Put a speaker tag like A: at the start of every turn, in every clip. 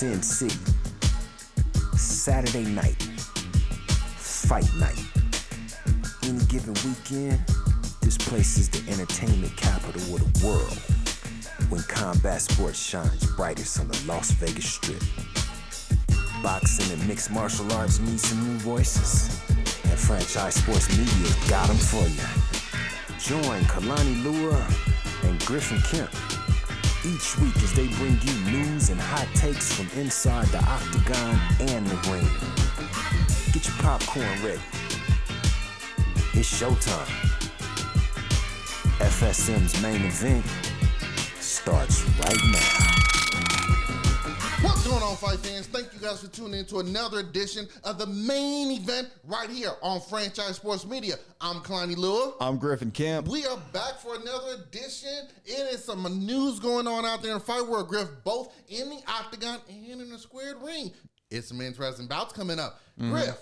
A: Sin City. Saturday night. Fight night. Any given weekend, this place is the entertainment capital of the world. When combat sports shines brightest on the Las Vegas Strip. Boxing and mixed martial arts need some new voices. And Franchise Sports Media got them for you. Join Kalani Lua and Griffin Kemp each week as they bring you news and hot takes from inside the octagon and the ring. Get your popcorn ready. It's showtime. FSM's main event starts right now.
B: What's going on, fight fans? Thank you guys for tuning in to another edition of the main event right here on Franchise Sports Media. I'm Kalani Lua.
C: I'm Griffin Kemp.
B: We are back for another edition. It is some news going on out there in the fight world, Griff, both in the octagon and in the squared ring. It's some interesting bouts coming up. Griff,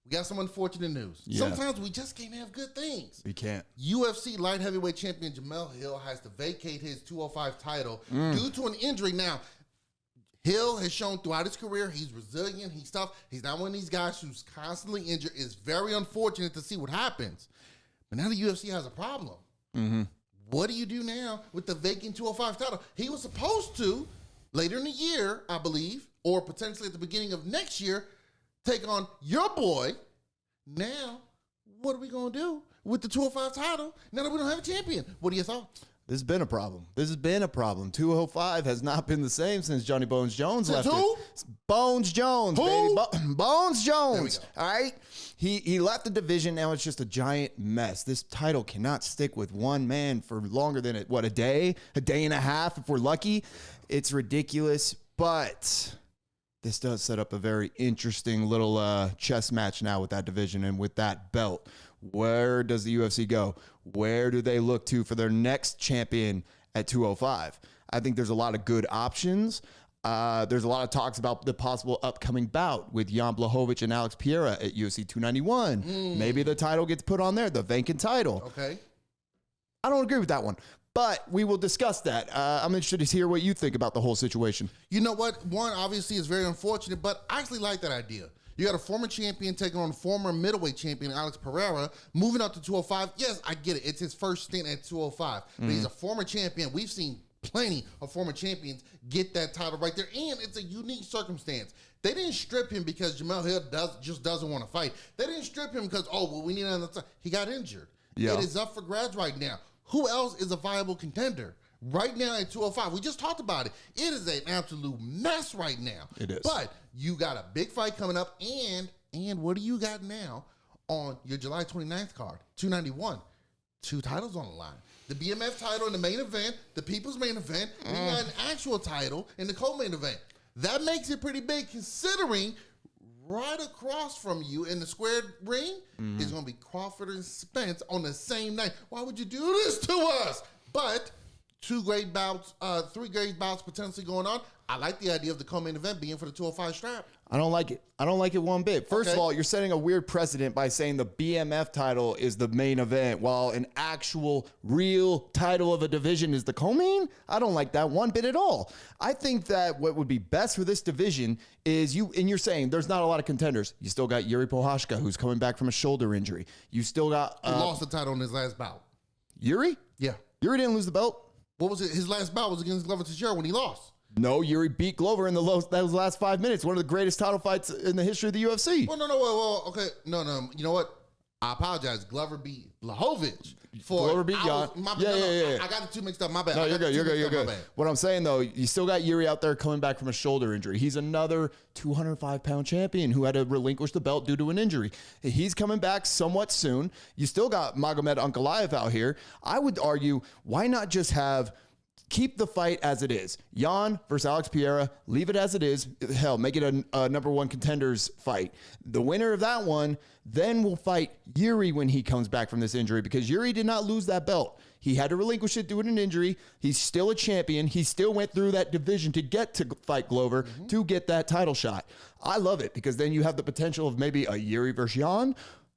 B: we got some unfortunate news.
C: Yeah.
B: Sometimes we just can't have good things.
C: We can't.
B: UFC light heavyweight champion Jamel Hill has to vacate his 205 title due to an injury. Now, Hill has shown throughout his career he's resilient, he's tough. He's not one of these guys who's constantly injured. It's very unfortunate to see what happens. But now the UFC has a problem. What do you do now with the vacant 205 title? He was supposed to, later in the year, I believe, or potentially at the beginning of next year, take on your boy. Now, what are we going to do with the 205 title now that we don't have a champion? What are your thoughts?
C: This has been a problem. 205 has not been the same since Johnny Bones Jones left
B: who?
C: it. It's Bones Jones,
B: Who?
C: baby. Bones Jones.
B: There we go.
C: All right? He left the division. Now it's just a giant mess. This title cannot stick with one man for longer than, a day? A day and a half if we're lucky? It's ridiculous, but this does set up a very interesting little chess match now with that division and with that belt. Where does the UFC go? Where do they look to for their next champion at 205? I think there's a lot of good options. There's a lot of talks about the possible upcoming bout with Jan Blachowicz and Alex Pereira at UFC 291. Maybe the title gets put on there, the vacant title.
B: Okay.
C: I don't agree with that one, but we will discuss that. I'm interested to hear what you think about the whole situation.
B: You know what? One, obviously, is very unfortunate, but I actually like that idea. You got a former champion taking on former middleweight champion Alex Pereira, moving up to 205. Yes, I get it. It's his first stint at 205. But he's a former champion. We've seen plenty of former champions get that title right there. And it's a unique circumstance. They didn't strip him because Jamel Hill just doesn't want to fight. They didn't strip him because, we need another time. He got injured.
C: Yeah.
B: It is up for grabs right now. Who else is a viable contender? Right now at 205, we just talked about it. It is an absolute mess right now.
C: It is.
B: But you got a big fight coming up, and what do you got now on your July 29th card? 291. 2 titles on the line. The BMF title in the main event, the People's main event, we got an actual title in the co-main event. That makes it pretty big considering right across from you in the squared ring is going to be Crawford and Spence on the same night. Why would you do this to us? But 3 great bouts potentially going on. I like the idea of the co-main event being for the 205 strap.
C: I don't like it. I don't like it one bit. First
B: Okay.
C: of all, you're setting a weird precedent by saying the BMF title is the main event while an actual real title of a division is the co-main. I don't like that one bit at all. I think that what would be best for this division is you're saying there's not a lot of contenders. You still got Yuri Prochazka, who's coming back from a shoulder injury. You still got
B: He lost the title in his last bout.
C: Yuri?
B: Yeah.
C: Yuri didn't lose the belt.
B: What was it? His last bout was against Glover Teixeira when he lost.
C: No, Yuri beat Glover in those last 5 minutes. One of the greatest title fights in the history of the UFC.
B: Okay. No. You know what? I apologize. Glover beat Blachowicz.
C: Glover beat Jan. Yeah.
B: I got the two mixed up. My bad.
C: No, you're good. You're good.
B: My bad.
C: What I'm saying, though, you still got Yuri out there coming back from a shoulder injury. He's another 205-pound champion who had to relinquish the belt due to an injury. He's coming back somewhat soon. You still got Magomed Ankalaev out here. I would argue, why not just keep the fight as it is? Jan versus Alex Pereira, leave it as it is. Hell, make it a number one contenders fight. The winner of that one then will fight Yuri when he comes back from this injury, because Yuri did not lose that belt. He had to relinquish it due to an injury. He's still a champion. He still went through that division to get to fight Glover to get that title shot. I love it, because then you have the potential of maybe a Yuri versus Jan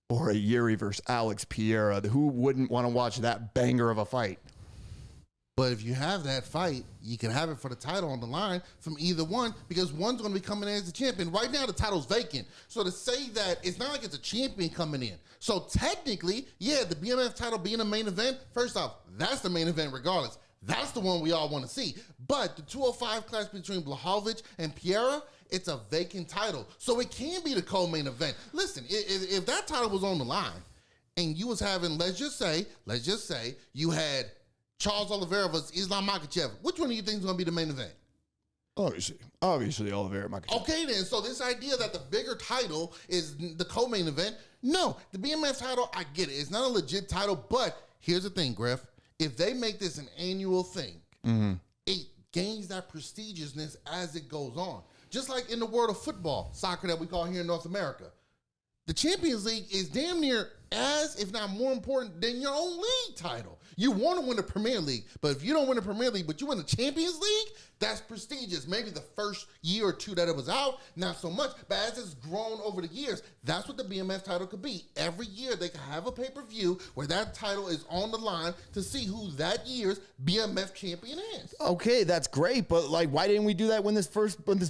C: or a Yuri versus Alex Pereira. Who wouldn't want to watch that banger of a fight?
B: But if you have that fight, you can have it for the title on the line from either one because one's going to be coming in as the champion. Right now, the title's vacant. So to say that it's not like it's a champion coming in. So technically, yeah, the BMF title being a main event, first off, that's the main event regardless. That's the one we all want to see. But the 205 clash between Blachowicz and Pereira, it's a vacant title. So it can be the co-main event. Listen, if that title was on the line and you was having, let's just say, you had Charles Oliveira versus Islam Makhachev. Which one do you think is going to be the main event?
C: Obviously, Oliveira Makhachev.
B: Okay, then. So this idea that the bigger title is the co-main event, no. The BMF title, I get it. It's not a legit title, but here's the thing, Griff. If they make this an annual thing, it gains that prestigiousness as it goes on. Just like in the world of football, soccer that we call here in North America. The Champions League is damn near as, if not more important than your own league title. You want to win the Premier League, but if you don't win the Premier League, but you win the Champions League, that's prestigious. Maybe the first year or two that it was out, not so much. But as it's grown over the years, that's what the BMF title could be. Every year they could have a pay-per-view where that title is on the line to see who that year's BMF champion is.
C: Okay, that's great, but like, why didn't we do that when this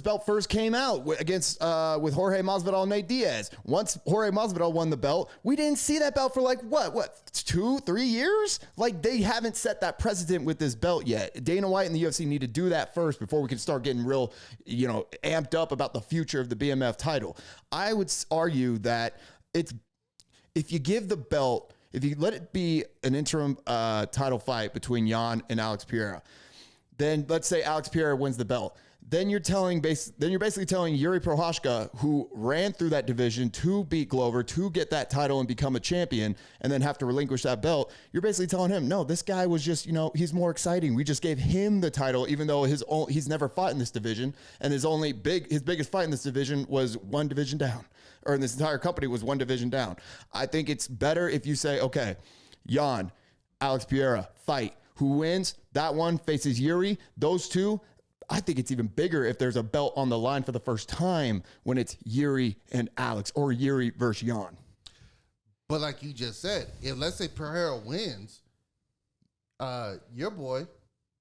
C: belt first came out against with Jorge Masvidal and Nate Diaz? Once Jorge Masvidal won the belt, we didn't see that belt for like what 2-3 years? Like, they haven't set that precedent with this belt yet. Dana White and the UFC need to do that first before we can start getting real, amped up about the future of the BMF title. I would argue that if you give the belt, if you let it be an interim title fight between Jan and Alex Pereira, then let's say Alex Pereira wins the belt. Then you're basically telling Yuri Prochazka, who ran through that division to beat Glover, to get that title and become a champion, and then have to relinquish that belt. You're basically telling him, no, this guy was just, he's more exciting. We just gave him the title, even though he's never fought in this division, and his biggest fight in this division was one division down, or in this entire company was one division down. I think it's better if you say, okay, Jan, Alex Pereira, fight. Who wins? That one faces Yuri. Those two. I think it's even bigger if there's a belt on the line for the first time when it's Yuri and Alex or Yuri versus Jan.
B: But like you just said, if let's say Pereira wins, your boy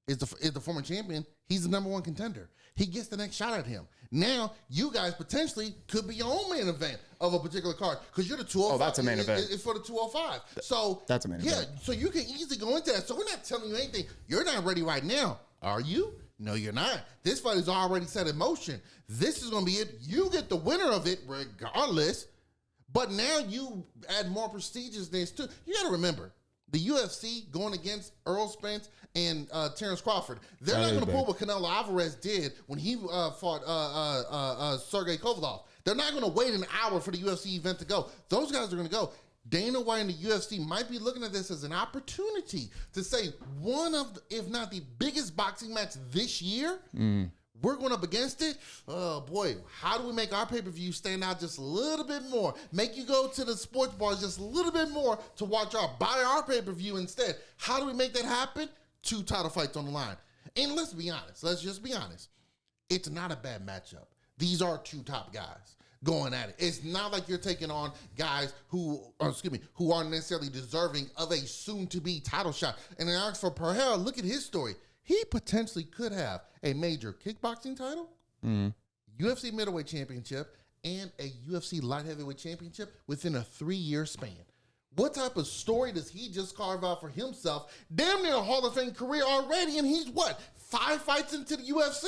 B: is the former champion. He's the number one contender. He gets the next shot at him. Now, you guys potentially could be your own main event of a particular card because you're the 205.
C: Oh, that's a main event.
B: It's for the 205. So
C: that's a main event.
B: Yeah, so you can easily go into that. So we're not telling you anything. You're not ready right now, are you? No, you're not. This fight is already set in motion. This is going to be it. You get the winner of it regardless, but now you add more prestigiousness too. You got to remember, the UFC going against Errol Spence and Terrence Crawford, they're not going to pull what Canelo Alvarez did when he fought Sergey Kovalev. They're not going to wait an hour for the UFC event to go. Those guys are going to go. Dana White and the UFC might be looking at this as an opportunity to say one of, if not the biggest boxing match this year, we're going up against it. Oh, boy, how do we make our pay-per-view stand out just a little bit more? Make you go to the sports bars just a little bit more to buy our pay-per-view instead. How do we make that happen? 2 title fights on the line. And let's be honest. Let's just be honest. It's not a bad matchup. These are 2 top guys going at it. It's not like you're taking on guys who aren't necessarily deserving of a soon-to-be title shot. And as for Pereira, look at his story. He potentially could have a major kickboxing title, UFC middleweight championship, and a UFC light heavyweight championship within a 3-year span. What type of story does he just carve out for himself? Damn near a Hall of Fame career already, and he's 5 fights into the UFC?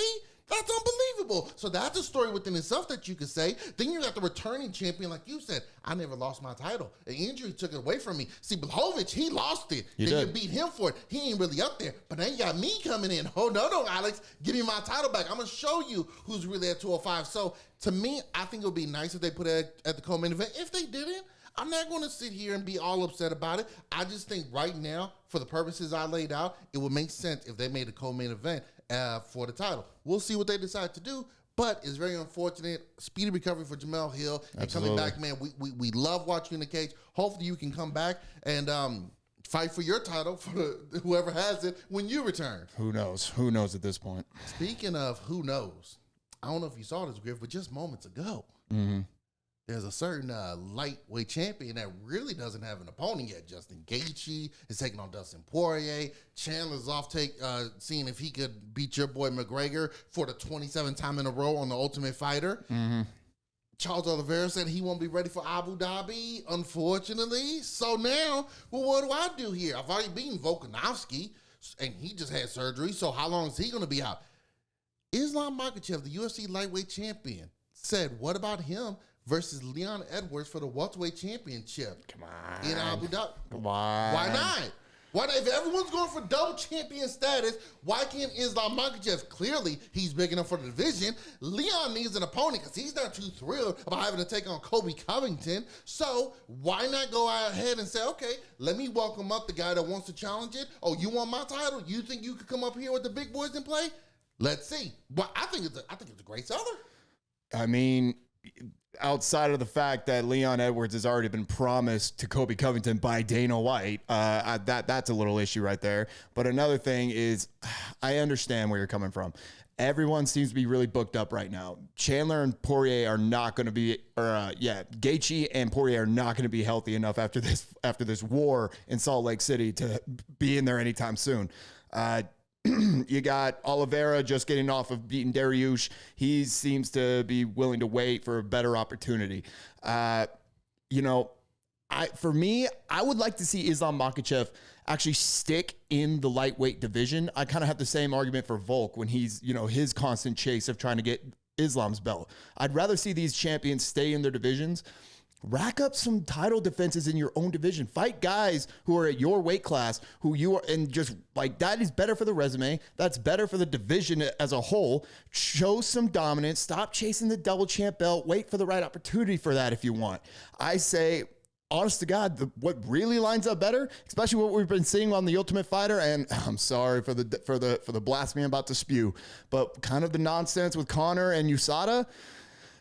B: That's unbelievable. So that's a story within itself that you could say. Then you got the returning champion, like you said. I never lost my title. An injury took it away from me. See, Blachowicz, he lost it. You beat him for it. He ain't really up there. But now you got me coming in. Oh, no, Alex. Give me my title back. I'm going to show you who's really at 205. So to me, I think it would be nice if they put it at the co-main event. If they didn't, I'm not going to sit here and be all upset about it. I just think right now, for the purposes I laid out, it would make sense if they made a co-main event for the title. We'll see what they decide to do, but it's very unfortunate. Speedy recovery for Jamel Hill. And coming back, man, we love watching you in the cage. Hopefully you can come back and fight for your title for whoever has it when you return.
C: Who knows? Who knows at this point?
B: Speaking of who knows, I don't know if you saw this, Griff, but just moments ago, there's a certain lightweight champion that really doesn't have an opponent yet. Justin Gaethje is taking on Dustin Poirier. Chandler's off seeing if he could beat your boy McGregor for the 27th time in a row on The Ultimate Fighter.
C: Mm-hmm.
B: Charles Oliveira said he won't be ready for Abu Dhabi, unfortunately. So now, well, what do I do here? I've already beaten Volkanovski, and he just had surgery. So how long is he going to be out? Islam Makhachev, the UFC lightweight champion, said, what about him versus Leon Edwards for the welterweight championship?
C: Come on.
B: In Abu Dhabi.
C: Come on.
B: Why not? If everyone's going for double champion status, why can't Islam Makhachev? Clearly, he's big enough for the division. Leon needs an opponent because he's not too thrilled about having to take on Kobe Covington. So why not go ahead and say, okay, let me welcome up the guy that wants to challenge it. Oh, you want my title? You think you could come up here with the big boys and play? Let's see. But I think it's a great seller.
C: I mean, outside of the fact that Leon Edwards has already been promised to Kobe Covington by Dana White, that's a little issue right there. But another thing is, I understand where you're coming from. Everyone seems to be really booked up right now. Chandler and Poirier are not going to be, Gaethje and Poirier are not going to be healthy enough after this war in Salt Lake City to be in there anytime soon. You got Oliveira just getting off of beating Dariush. He seems to be willing to wait for a better opportunity. For me, I would like to see Islam Makhachev actually stick in the lightweight division. I kind of have the same argument for Volk when he's, his constant chase of trying to get Islam's belt. I'd rather see these champions stay in their divisions. Rack up some title defenses in your own division. Fight guys who are at your weight class, who you are, and just like that is better for the resume. That's better for the division as a whole. Show some dominance. Stop chasing the double champ belt. Wait for the right opportunity for that if you want. I say, honest to God, what really lines up better, especially what we've been seeing on The Ultimate Fighter, and I'm sorry for the blasphemy I'm about to spew, but kind of the nonsense with Conor and USADA.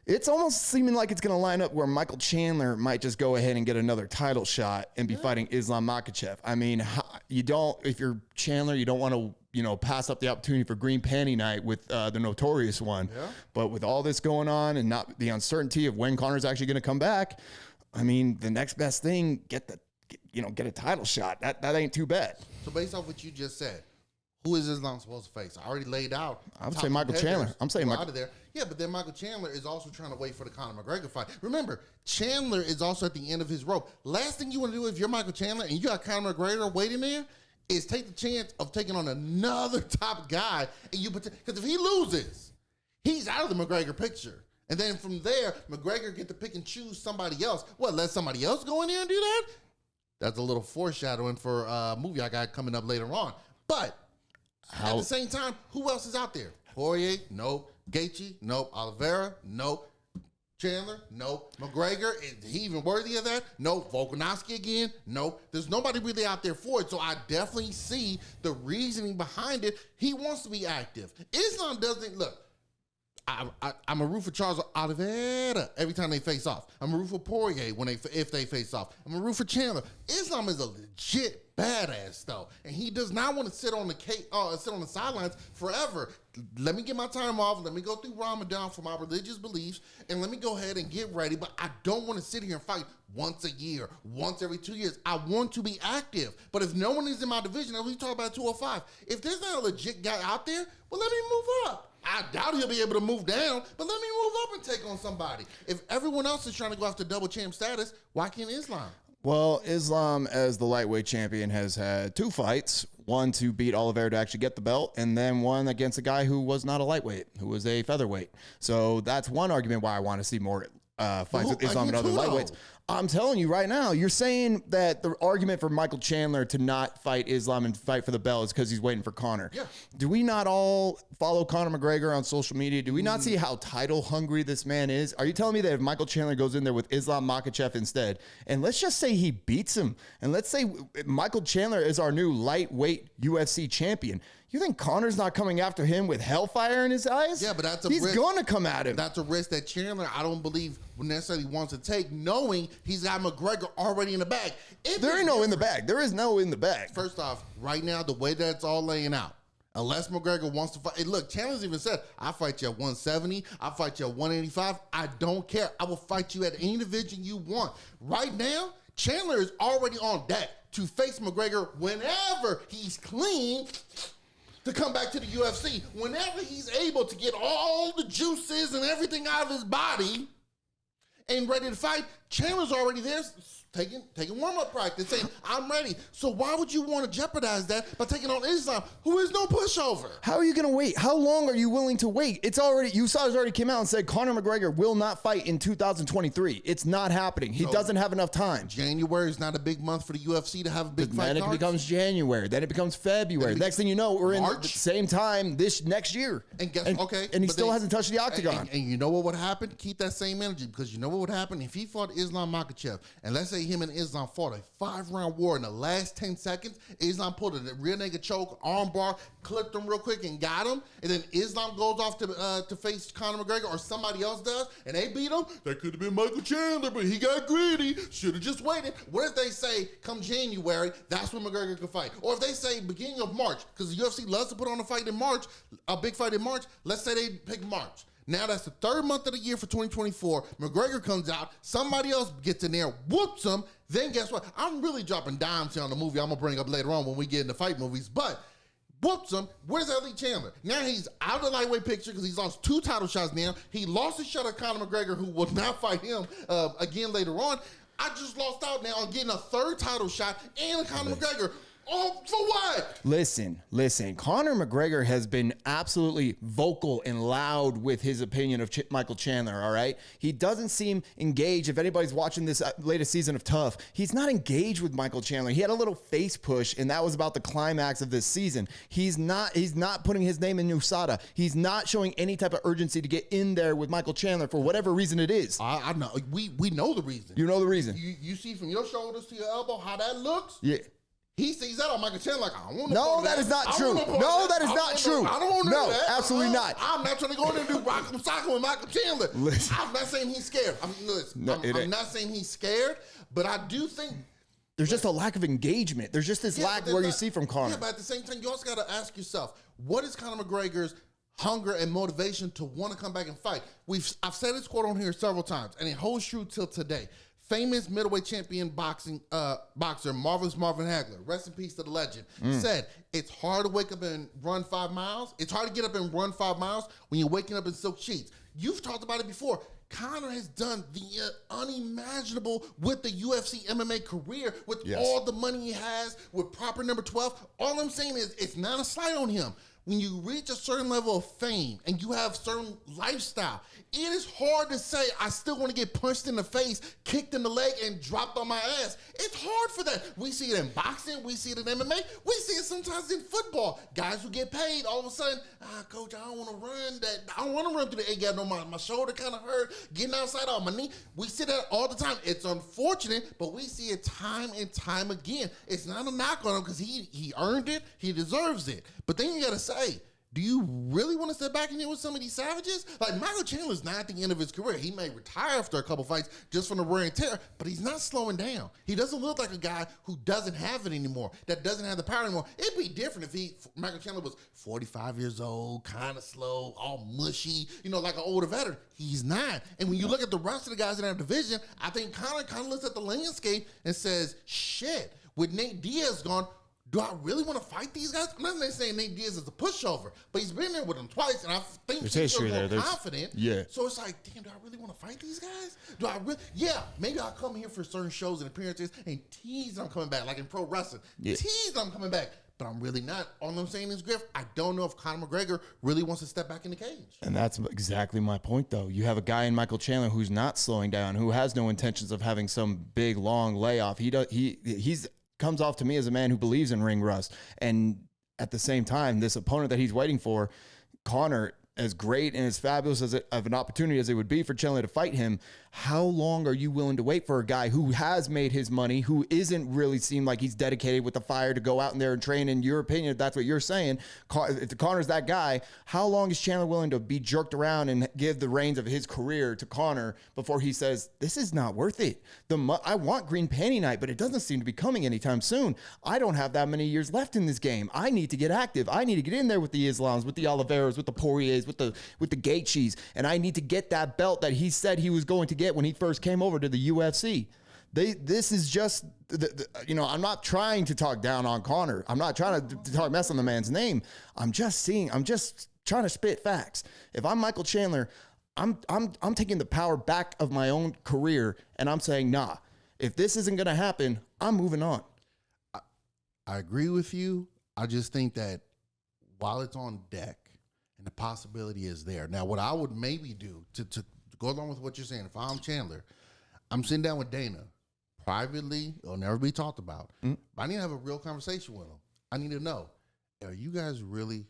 C: It's almost seeming like it's going to line up where Michael Chandler might just go ahead and get another title shot and be fighting Islam Makhachev. I mean, if you're Chandler, you don't want to, pass up the opportunity for Green Panty Night with the Notorious one. Yeah. But with all this going on and not the uncertainty of when Conor's actually going to come back, I mean, the next best thing, get a title shot. That ain't too bad.
B: So based off what you just said, who is Islam supposed to face? I already laid out.
C: I would say Michael Chandler. I'm saying
B: out of there. Yeah, but then Michael Chandler is also trying to wait for the Conor McGregor fight. Remember, Chandler is also at the end of his rope. Last thing you want to do if you're Michael Chandler and you got Conor McGregor waiting there is take the chance of taking on another top guy. And because if he loses, he's out of the McGregor picture. And then from there, McGregor get to pick and choose somebody else. What, let somebody else go in there and do that? That's a little foreshadowing for a movie I got coming up later on. But at the same time, who else is out there? Poirier? Nope. Gaethje? Nope. Oliveira? Nope. Chandler? Nope. McGregor? Is he even worthy of that? Nope. Volkanovski again? Nope. There's nobody really out there for it. So I definitely see the reasoning behind it. He wants to be active. Islam doesn't look. I'm a root for Charles Oliveira every time they face off. I'm a root for Poirier if they face off. I'm a root for Chandler. Islam is a legit badass though, and he does not want to sit on the sidelines forever. Let me get my time off. Let me go through Ramadan for my religious beliefs, and let me go ahead and get ready. But I don't want to sit here and fight once a year, once every 2 years. I want to be active. But if no one is in my division, we talk about 205. If there's not a legit guy out there, well, let me move up. I doubt he'll be able to move down, but let me move up and take on somebody. If everyone else is trying to go after double champ status, why can't Islam?
C: Well, Islam, as the lightweight champion, has had 2 fights. One to beat Oliveira to actually get the belt, and then one against a guy who was not a lightweight, who was a featherweight. So that's one argument why I want to see more fights with Islam and other lightweights. I'm telling you right now, you're saying that the argument for Michael Chandler to not fight Islam and fight for the belt is because he's waiting for Conor.
B: Yeah.
C: Do we not all follow Conor McGregor on social media? Do we not see how title hungry this man is? Are you telling me that if Michael Chandler goes in there with Islam Makhachev instead, and let's just say he beats him, and let's say Michael Chandler is our new lightweight UFC champion, you think Conor's not coming after him with hellfire in his eyes?
B: Yeah, but that's a
C: He's
B: risk.
C: going to come at him.
B: That's a risk that Chandler, I don't believe, necessarily wants to take, knowing he's got McGregor already in the bag.
C: There ain't no in the bag. There is no in the bag.
B: First off, right now, the way that's all laying out, Unless McGregor wants to fight. Hey, look, Chandler's even said, I'll fight you at 170. I'll fight you at 185. I don't care. I will fight you at any division you want. Right now, Chandler is already on deck to face McGregor whenever he's clean to come back to the UFC. Whenever he's able to get all the juices and everything out of his body and ready to fight, Chandler's already there taking warm-up practice, saying, I'm ready. So why would you want to jeopardize that by taking on Islam, who is no pushover?
C: How are you going to wait? How long are you willing to wait? USADA's already came out and said Conor McGregor will not fight in 2023. It's not happening. He doesn't have enough time.
B: January is not a big month for the UFC to have a big fight.
C: Then it becomes January. Then it becomes February. Next thing you know, we're in the same time this next year.
B: And
C: he still hasn't touched the octagon.
B: And you know what would happen? Keep that same energy, because you know what would happen if he fought Islam Makhachev, and let's say him and Islam fought a 5-round war in the last 10 seconds. Islam pulled a rear naked choke, arm bar, clipped him real quick and got him. And then Islam goes off to face Conor McGregor, or somebody else does, and they beat him. That could have been Michael Chandler, but he got greedy. Should have just waited. What if they say come January, that's when McGregor can fight? Or if they say beginning of March, because the UFC loves to put on a fight in March, a big fight in March. Let's say they pick March. Now that's the third month of the year for 2024. McGregor comes out. Somebody else gets in there, whoops him. Then guess what? I'm really dropping dimes here on the movie I'm going to bring up later on when we get into fight movies. But whoops him. Where's Ellie Chandler? Now he's out of the lightweight picture because he's lost 2 title shots now. He lost his shot at Conor McGregor, who will not fight him again later on. I just lost out now on getting a 3rd title shot and Conor McGregor. Oh, for what?
C: Listen. Conor McGregor has been absolutely vocal and loud with his opinion of Michael Chandler, all right? He doesn't seem engaged. If anybody's watching this latest season of Tough, he's not engaged with Michael Chandler. He had a little face push, and that was about the climax of this season. He's not putting his name in USADA. He's not showing any type of urgency to get in there with Michael Chandler for whatever reason it is.
B: I know. We know the reason.
C: You know the reason.
B: You see from your shoulders to your elbow how that looks?
C: Yeah.
B: He sees that on Michael Chandler like, I don't want to.
C: No, that is not true. No, that is not true.
B: I don't want to do that.
C: Absolutely not.
B: I'm not trying to go in there and do rock soccer with Michael Chandler.
C: Listen.
B: I'm not saying he's scared. I'm not saying he's scared, but I do think
C: there's just a lack of engagement. There's just this lack where you see from Conor.
B: Yeah, but at the same time, you also got to ask yourself, what is Conor McGregor's hunger and motivation to want to come back and fight? I've said this quote on here several times, and it holds true till today. Famous middleweight champion boxer Marvelous Marvin Hagler, rest in peace to the legend, said, it's hard to wake up and run 5 miles. It's hard to get up and run 5 miles when you're waking up in silk sheets. You've talked about it before. Conor has done the unimaginable with the UFC MMA career, with all the money he has, with proper number 12. All I'm saying is it's not a slight on him. When you reach a certain level of fame and you have certain lifestyle, it is hard to say, I still want to get punched in the face, kicked in the leg, and dropped on my ass. It's hard for that. We see it in boxing. We see it in MMA. We see it sometimes in football. Guys who get paid, all of a sudden, coach, I don't want to run that. I don't want to run through the A-gap no more. My shoulder kind of hurt, getting outside on my knee. We see that all the time. It's unfortunate, but we see it time and time again. It's not a knock on him because he earned it. He deserves it. But then you got to say, do you really want to step back in here with some of these savages? Like, Michael Chandler's not at the end of his career. He may retire after a couple fights just from the wear and tear, but he's not slowing down. He doesn't look like a guy who doesn't have it anymore, that doesn't have the power anymore. It'd be different if Michael Chandler was 45 years old, kind of slow, all mushy, like an older veteran. He's not. And when you look at the rest of the guys in that division, I think Conor kind of looks at the landscape and says, shit, with Nate Diaz gone, do I really want to fight these guys? I'm not saying Nate Diaz is a pushover, but he's been there with them twice, and I think he's more confident.
C: Yeah.
B: So it's like, damn, do I really want to fight these guys? Do I really? Yeah, maybe I'll come here for certain shows and appearances and tease I'm coming back, like in pro wrestling. Yeah. Tease I'm coming back, but I'm really not. All I'm saying is, Griff, I don't know if Conor McGregor really wants to step back in the cage.
C: And that's exactly my point, though. You have a guy in Michael Chandler who's not slowing down, who has no intentions of having some big, long layoff. He's comes off to me as a man who believes in ring rust. And at the same time, this opponent that he's waiting for, Conor, as great and as fabulous as of an opportunity as it would be for Chandler to fight him, how long are you willing to wait for a guy who has made his money, who isn't really seem like he's dedicated with the fire to go out in there and train? In your opinion, if that's what you're saying, if Conor's that guy, how long is Chandler willing to be jerked around and give the reins of his career to Conor before he says, this is not worth it? I want green panty night, but it doesn't seem to be coming anytime soon. I don't have that many years left in this game. I need to get active. I need to get in there with the Islams, with the Oliveras, with the Poiriers, with the Gaethjes, and I need to get that belt that he said he was going to get when he first came over to the UFC. This is just, I'm not trying to talk down on Conor. I'm not trying to talk mess on the man's name. I'm just trying to spit facts. If I'm Michael Chandler, I'm taking the power back of my own career, and I'm saying, nah, if this isn't going to happen, I'm moving on.
B: I agree with you. I just think that while it's on deck and the possibility is there. Now, what I would maybe do to go along with what you're saying, if I'm Chandler, I'm sitting down with Dana privately. It'll never be talked about. But I need to have a real conversation with him. I need to know, are you guys really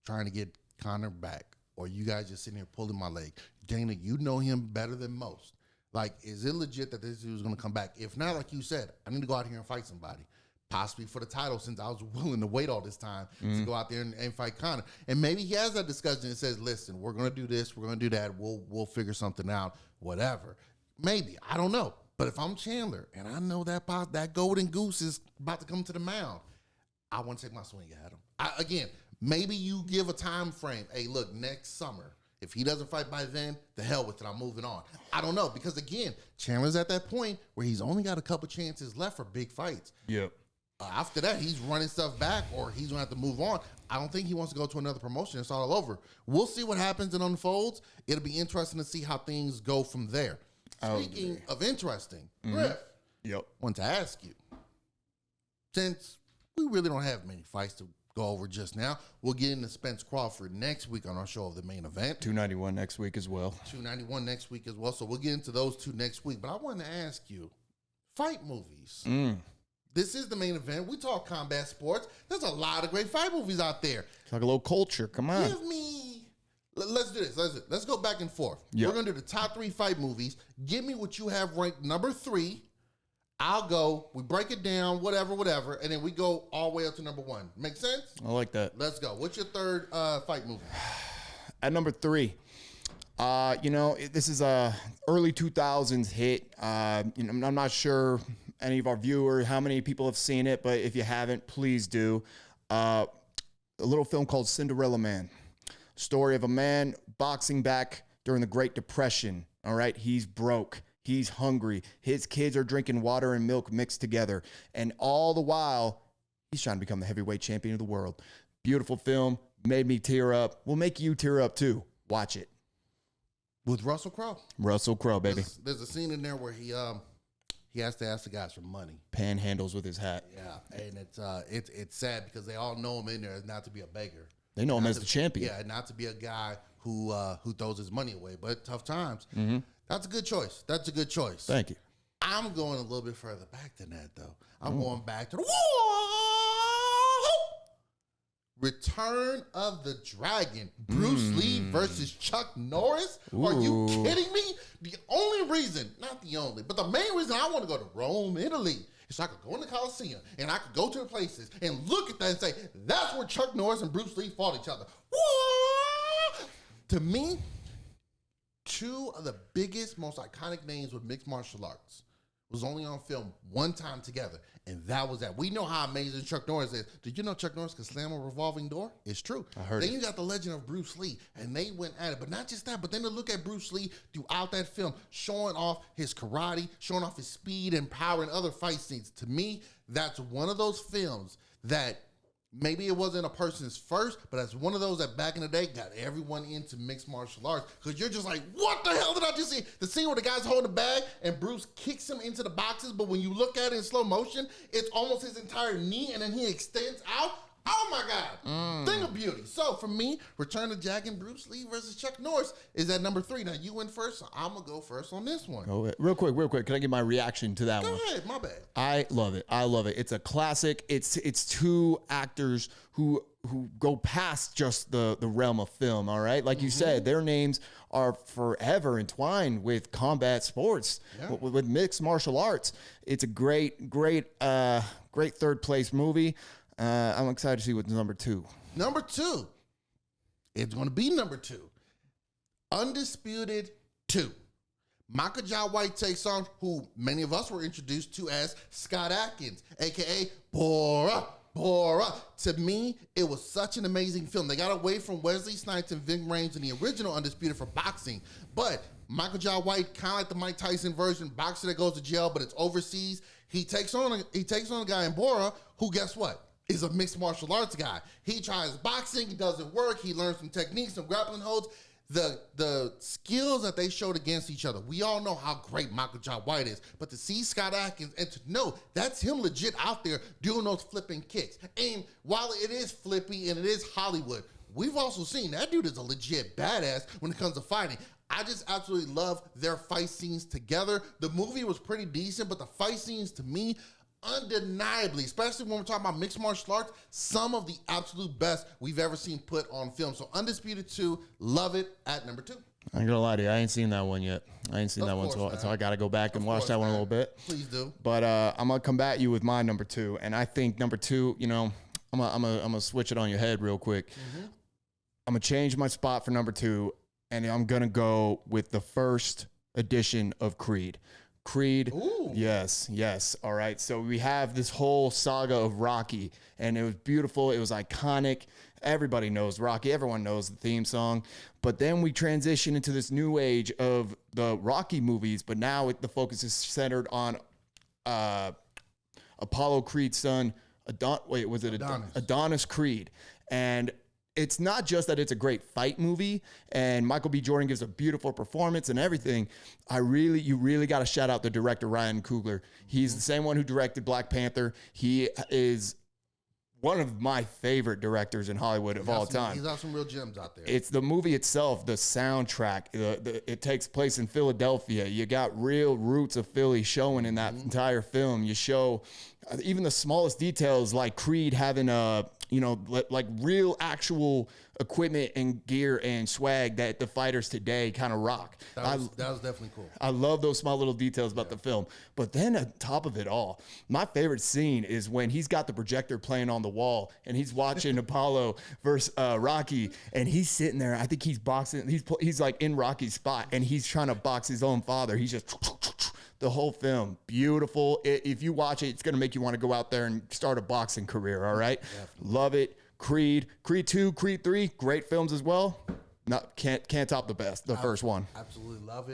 B: trying to get Conor back? Or you guys just sitting here pulling my leg? Dana, you know him better than most. Like, is it legit that this dude's going to come back? If not, like you said, I need to go out here and fight somebody. Possibly for the title, since I was willing to wait all this time to go out there and fight Conor. And maybe he has that discussion and says, listen, we're going to do this, we're going to do that, we'll figure something out, whatever. Maybe, I don't know. But if I'm Chandler and I know that golden goose is about to come to the mound, I want to take my swing at him. Again, maybe you give a time frame. Hey, look, next summer. If he doesn't fight by then, the hell with it. I'm moving on. I don't know. Because, again, Chandler's at that point where he's only got a couple chances left for big fights.
C: Yep.
B: After that, he's running stuff back or he's going to have to move on. I don't think he wants to go to another promotion. It's all over. We'll see what happens and unfolds. It'll be interesting to see how things go from there. Speaking of interesting, Griff, want to ask you, since we really don't have many fights to go over just now, we'll get into Spence Crawford next week on our show of the main event.
C: 291 next week as well.
B: 291 next week as well. So we'll get into those two next week. But I wanted to ask you, fight movies. This is the main event. We talk combat sports. There's a lot of great fight movies out there.
C: Talk a little culture. Come on.
B: Give me. Let's do this. Let's go back and forth.
C: Yep.
B: We're going to do the top 3 fight movies. Give me what you have ranked number 3. I'll go. We break it down, whatever, and then we go all the way up to number 1. Make sense?
C: I like that.
B: Let's go. What's your third fight movie?
C: At number 3, this is a early 2000s hit. I'm not sure any of our viewers, how many people have seen it, but if you haven't, please do. A little film called Cinderella Man. Story of a man boxing back during the Great Depression. All right, he's broke. He's hungry. His kids are drinking water and milk mixed together. And all the while, he's trying to become the heavyweight champion of the world. Beautiful film. Made me tear up. Will make you tear up too. Watch it.
B: With Russell Crowe.
C: Russell Crowe, baby.
B: There's a scene in there where he has to ask the guys for money.
C: Panhandles with his hat.
B: Yeah, and it's sad because they all know him in there as not to be a beggar.
C: They know him as the champion.
B: Yeah, not to be a guy who throws his money away. But tough times. That's a good choice.
C: Thank you.
B: I'm going a little bit further back than that, though. I'm going back to the Return of the Dragon. Bruce Lee versus Chuck Norris? Are you kidding me? The only reason, not the only, but the main reason I want to go to Rome, Italy, is so I could go in the Coliseum and I could go to the places and look at that and say, that's where Chuck Norris and Bruce Lee fought each other. To me, 2 of the biggest, most iconic names with mixed martial arts was only on film one time together, and that was that. We know how amazing Chuck Norris is. Did you know Chuck Norris could slam a revolving door? It's true.
C: I heard
B: Then
C: it.
B: you got the legend of Bruce Lee, and they went at it. But not just that, but then to look at Bruce Lee throughout that film, showing off his karate, showing off his speed and power and other fight scenes. To me, that's one of those films that maybe it wasn't a person's first, but that's one of those that back in the day got everyone into mixed martial arts. Because you're just like, what the hell did I just see? The scene where the guy's holding the bag and Bruce kicks him into the boxes, but when you look at it in slow motion, it's almost his entire knee, and then he extends out. Oh my God. Thing of beauty. So for me, Return of Jack and Bruce Lee versus Chuck Norris is at number 3. Now you went first, so I'm going to go first on this one.
C: Go ahead. Real quick. Can I give my reaction to that one?
B: Go ahead, my bad.
C: I love it. It's a classic. It's two actors who go past just the realm of film, all right? Like you said, their names are forever entwined with combat sports, with mixed martial arts. It's a great third place movie. I'm excited to see what's number 2.
B: Number 2. It's going to be number 2. Undisputed 2. Michael Jai White takes on who many of us were introduced to as Scott Adkins, a.k.a. Bora. To me, it was such an amazing film. They got away from Wesley Snipes and Ving Rhames in the original Undisputed for boxing, but Michael Jai White, kind of like the Mike Tyson version, boxer that goes to jail, but it's overseas. He takes on a guy in Bora who, guess what, is a mixed martial arts guy. He tries boxing, it doesn't work. He learns some techniques, some grappling holds. The skills that they showed against each other, we all know how great Michael Jai White is, but to see Scott Adkins and to know that's him legit out there doing those flipping kicks. And while it is flippy and it is Hollywood, we've also seen that dude is a legit badass when it comes to fighting. I just absolutely love their fight scenes together. The movie was pretty decent, but the fight scenes to me, undeniably, especially when we're talking about mixed martial arts, some of the absolute best we've ever seen put on film. So Undisputed 2, love it at number 2.
C: I ain't gonna lie to you, I ain't seen that one yet. So I gotta go back and watch that one a little bit.
B: Please do.
C: But I'm gonna combat you with my number 2, and I think number 2, I'm gonna switch it on your head real quick. I'm gonna change my spot for number 2, and I'm gonna go with the first edition of Creed. Ooh. Yes. All right. So we have this whole saga of Rocky, and it was beautiful. It was iconic. Everybody knows Rocky. Everyone knows the theme song. But then we transition into this new age of the Rocky movies, but now the focus is centered on Apollo Creed's son, Adonis Creed. And it's not just that it's a great fight movie and Michael B. Jordan gives a beautiful performance and everything. You really got to shout out the director, Ryan Coogler. He's the same one who directed Black Panther. He is one of my favorite directors in Hollywood of all time.
B: He's got some real gems out there.
C: It's the movie itself, the soundtrack. It takes place in Philadelphia. You got real roots of Philly showing in that entire film. You show even the smallest details, like Creed having like real actual equipment and gear and swag that the fighters today kind of rock.
B: That was definitely cool.
C: I love those small little details about the film. But then on top of it all, my favorite scene is when he's got the projector playing on the wall and he's watching Apollo versus Rocky, and he's sitting there. I think he's boxing. He's like in Rocky's spot, and he's trying to box his own father. He's just the whole film, beautiful. If you watch it, it's going to make you want to go out there and start a boxing career, all right? Definitely. Love it. Creed 2, Creed 3, great films as well. Can't top the first one.
B: Absolutely love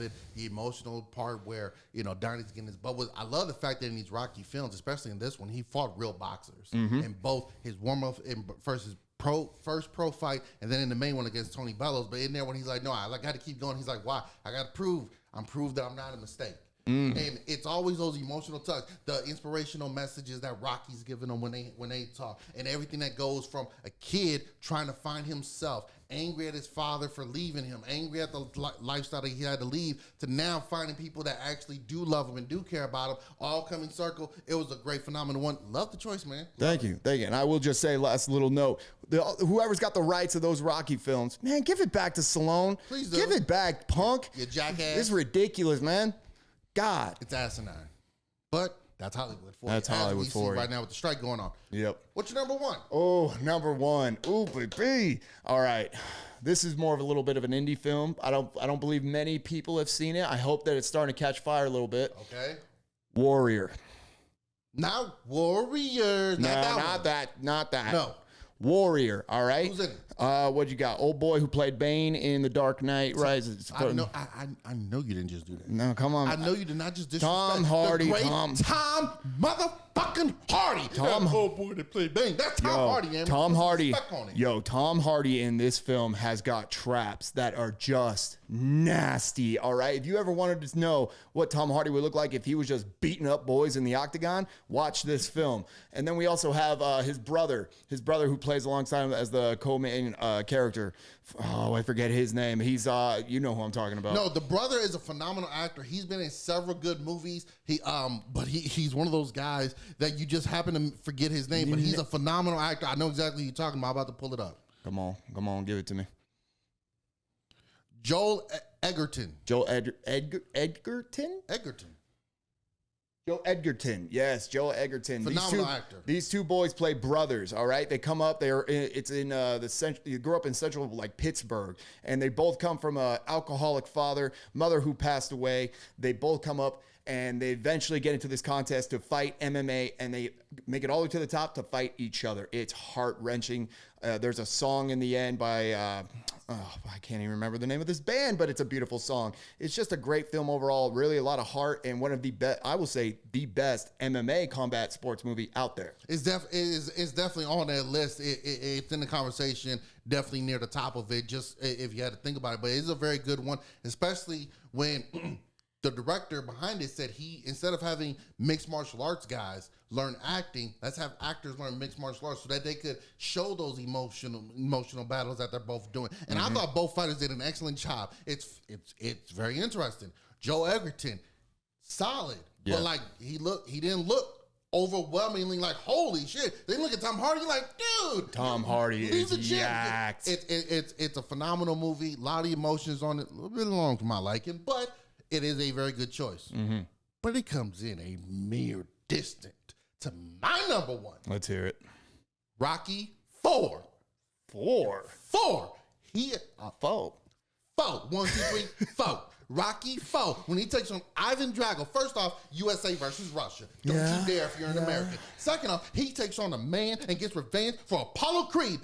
B: it. The emotional part where, Donnie's getting his butt. I love the fact that in these Rocky films, especially in this one, he fought real boxers. In both his warm-up and first pro fight, and then in the main one against Tony Bellows. But in there when he's like, no, I got to keep going. He's like, why? I got to prove that I'm not a mistake. And it's always those emotional touch, the inspirational messages that Rocky's giving them when they talk, and everything that goes from a kid trying to find himself, angry at his father for leaving him, angry at the lifestyle that he had to leave, to now finding people that actually do love him and do care about him, all coming circle. It was a great, phenomenal one. Love the choice, man.
C: Thank you. And I will just say, last little note, whoever's got the rights of those Rocky films, man, give it back to Stallone.
B: Please do.
C: Give it back, punk.
B: You jackass.
C: This is ridiculous, man. God.
B: It's asinine. But that's Hollywood for you.
C: That's Hollywood for you.
B: Right now with the strike going on.
C: Yep.
B: What's your number 1?
C: Oh, number 1. Ooh, baby. All right. This is more of a little bit of an indie film. I don't believe many people have seen it. I hope that it's starting to catch fire a little bit.
B: Okay.
C: Warrior.
B: Not Warriors.
C: Not that.
B: No.
C: Warrior, all right?
B: Who's in it?
C: What you got? Old boy who played Bane in The Dark Knight Rises.
B: I know you didn't just do that.
C: No, come on.
B: I know you did not just disrespect
C: Tom Hardy.
B: the great Tom motherfucking Hardy. That old boy that played Bane. That's Tom Hardy, man.
C: Tom Hardy.
B: On it.
C: Yo, Tom Hardy in this film has got traps that are just nasty. All right. If you ever wanted to know what Tom Hardy would look like if he was just beating up boys in the octagon, watch this film. And then we also have his brother who plays alongside him as the co-main character. Oh, I forget his name. He's you know who I'm talking about.
B: No, the brother is a phenomenal actor. He's been in several good movies. But he's one of those guys that you just happen to forget his name. But he's a phenomenal actor. I know exactly who you're talking about. I'm about to pull it up.
C: Come on, give it to me.
B: Joel Edgerton.
C: Edgerton? Joe Edgerton. Yes, Joe Edgerton.
B: Phenomenal actor.
C: These two boys play brothers, all right? They come up, it's in the central, you grew up in central, like Pittsburgh, and they both come from an alcoholic father, mother who passed away. They both come up and they eventually get into this contest to fight MMA, and they make it all the way to the top to fight each other. It's heart-wrenching. There's a song in the end by, I can't even remember the name of this band, but it's a beautiful song. It's just a great film overall, really a lot of heart, and one of the best, I will say, the best MMA combat sports movie out there.
B: It's definitely on that list. It's in the conversation, definitely near the top of it, just if you had to think about it. But it's a very good one, especially when the director behind it said instead of having mixed martial arts guys learn acting, let's have actors learn mixed martial arts so that they could show those emotional battles that they're both doing. And I thought both fighters did an excellent job. It's very interesting. Joe Edgerton, solid, but like he didn't look overwhelmingly like holy shit. Then look at Tom Hardy, like dude,
C: Tom Hardy is yacked.
B: It's a phenomenal movie. A lot of emotions on it. A little bit long to my liking, but it is a very good choice. But it comes in a mere distant to my number one.
C: Let's hear it.
B: Rocky 4.
C: 4.
B: He
C: 4.
B: 1, 2, 3, 4. Rocky 4. When he takes on Ivan Drago. First off, USA versus Russia. Don't you dare if you're an American. Second off, he takes on a man and gets revenge for Apollo Creed,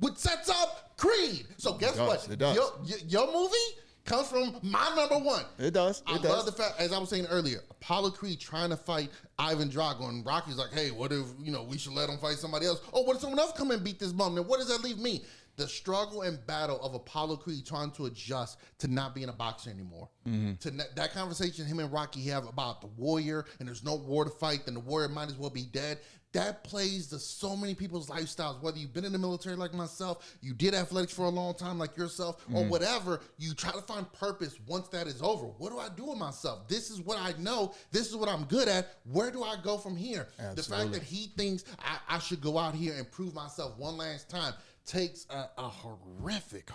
B: which sets up Creed. So guess what?
C: It does.
B: Your movie comes from my number one.
C: It does.
B: I love the fact, as I was saying earlier, Apollo Creed trying to fight Ivan Drago, and Rocky's like, hey, what if, we should let him fight somebody else? Oh, what if someone else come and beat this bum? Then what does that leave me? The struggle and battle of Apollo Creed trying to adjust to not being a boxer anymore. To that conversation him and Rocky have about the warrior, and there's no war to fight, then the warrior might as well be dead. That plays to so many people's lifestyles, whether you've been in the military like myself, you did athletics for a long time like yourself, or whatever, you try to find purpose once that is over. What do I do with myself? This is what I know. This is what I'm good at. Where do I go from here? Absolutely. The fact that he thinks I should go out here and prove myself one last time takes a horrific,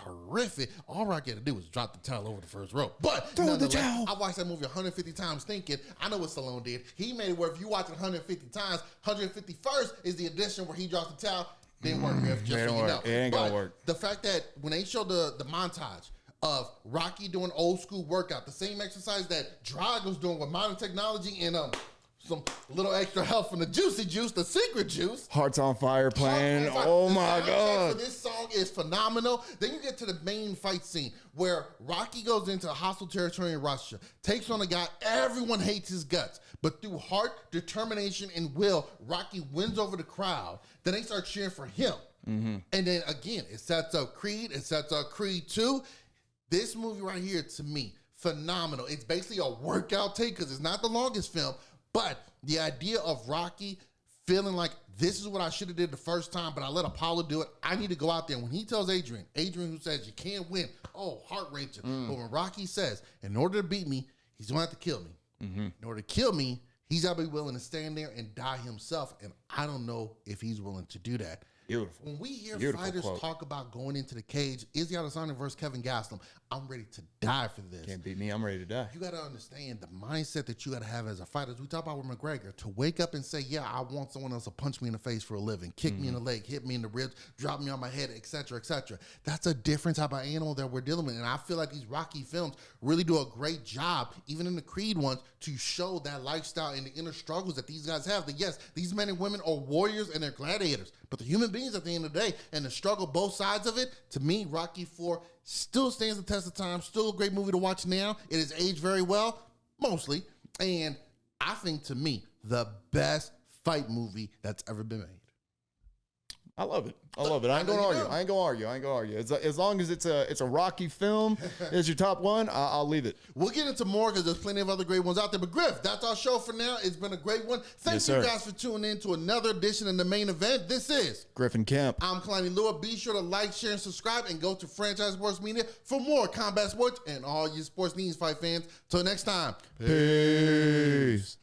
B: all Rocky had to do was drop the towel over the first row. But
C: throw the towel.
B: I watched that movie 150 times thinking, I know what Stallone did. He made it where if you watch it 150 times, 151st is the edition where he drops the towel. Didn't work, Griff, just so you know.
C: It ain't gonna work.
B: The fact that when they showed the montage of Rocky doing old school workout, the same exercise that Drago's doing with modern technology and some little extra help from the juicy juice, the secret juice.
C: Hearts on Fire playing. Oh my God.
B: For this song is phenomenal. Then you get to the main fight scene where Rocky goes into hostile territory in Russia, takes on a guy everyone hates his guts, but through heart, determination, and will, Rocky wins over the crowd. Then they start cheering for him. And then again, it sets up Creed. It sets up Creed 2. This movie right here, to me, phenomenal. It's basically a workout take because it's not the longest film. But the idea of Rocky feeling like this is what I should have did the first time, but I let Apollo do it. I need to go out there. When he tells Adrian who says you can't win, heart-wrenching. But when Rocky says, in order to beat me, he's going to have to kill me. In order to kill me, he's got to be willing to stand there and die himself. And I don't know if he's willing to do that.
C: Beautiful.
B: When we hear
C: Beautiful
B: fighters
C: quote.
B: talk about going into the cage, Izzy Adesanya versus Kevin Gastelum, I'm ready to die for this.
C: Can't beat me. I'm ready to die.
B: You got to understand the mindset that you got to have as a fighter. As we talk about with McGregor, to wake up and say, yeah, I want someone else to punch me in the face for a living, kick me in the leg, hit me in the ribs, drop me on my head, etc., etc. That's a different type of animal that we're dealing with. And I feel like these Rocky films really do a great job, even in the Creed ones, to show that lifestyle and the inner struggles that these guys have. That yes, these men and women are warriors and they're gladiators, but the human beings at the end of the day and the struggle, both sides of it, to me, Rocky IV still stands the test of time. Still a great movie to watch now. It has aged very well, mostly. And I think, to me, the best fight movie that's ever been made.
C: I love it. I love it. I ain't gonna argue. As long as it's a Rocky film, it's your top one, I'll leave it.
B: We'll get into more because there's plenty of other great ones out there. But Griff, that's our show for now. It's been a great one. Thank you guys for tuning in to another edition of The Main Event. This is
C: Griffin Camp.
B: I'm Kalani Lua. Be sure to like, share, and subscribe, and go to Franchise Sports Media for more combat sports and all your sports needs, fight fans. Till next time.
C: Peace.